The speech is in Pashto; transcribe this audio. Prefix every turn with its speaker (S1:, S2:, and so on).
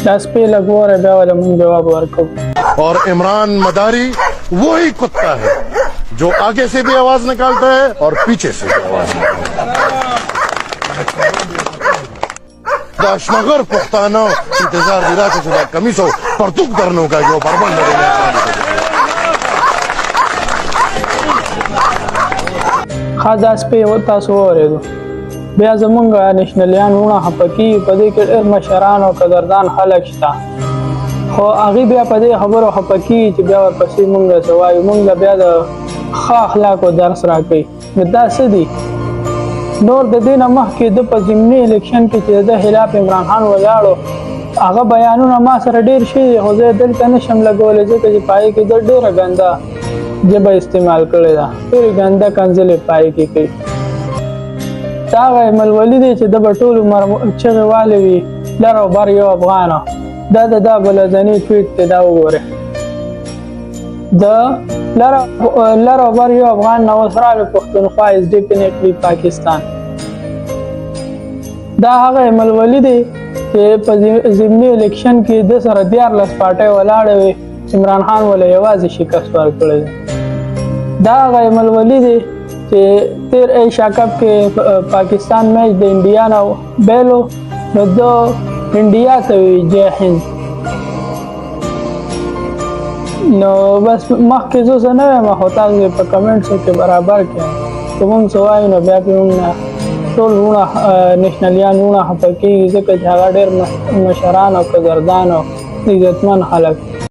S1: دا سپی لګوره بیا ولا مونږ جواب ورکو.
S2: और इमरान मदारी वही कुत्ता है जो आगे से भी आवाज निकालता है और पीछे से भी आवाज निकालता है. दाशमगर पुख्ताना इंतजार दिला के सुबह कमीज हो परतुक दरनों का जो बर्बन
S1: دا سپی تاسو واورېدو. بیا زمونږ نېشنلیان وروڼه خفه کېږي. په دې کې ډېر مشران او قدردان خلک شته، خو هغوی بیا په دې خبرو خفه کېږي چې بیا ورپسې مونږ څه وایو. مونږ له بیا د ښه اخلاقو درس راکوي. نو دا څه دي؟ نور د دې نه مخکې ده په ضمني الیکشن کې چې د ده خلاف عمران خان ولاړو، هغه بیانونه ما سره ډېر شوي دي، خو زه یې دلته نشم لګولی ځکه چې په هغې کې ده ډېره ګنده ژبه استعمال کړې ده، ډېرې ګنده کنځلې په هغې کې کوي. دا هغه ملولي دی چې ده به ټول عمر چغې والې وي لر او بر یو افغانه. دا د دا بلدني ټویټ دی، دا وګورئ. د لر او بر یو افغان نه اوس راغی پښتونخوا از ډیفینیټلی پاکستان. دا هغه ملولي دی چې په ضمني الیکشن کې د سره 14 پارټۍ ولاړې وې، عمران خان ولا یوازې شکست ورکړی دی. دا هغه ملولي دی چې تیر ایشیا کپ کې پاکستان میچ د انډیا نه بیلو، نو د انډیا ته وی جی هند. نو بس مخکې زه څه نه وایم، خو تاسو په کمنټسو کې برابر کړئ که مونږ څه وایو، نو بیا پرې مونږ ټول وروڼه نېشنلیان وروڼه خفه کېږي ځکه چې هغه ډېر مشران او قدردان او عزتمن خلک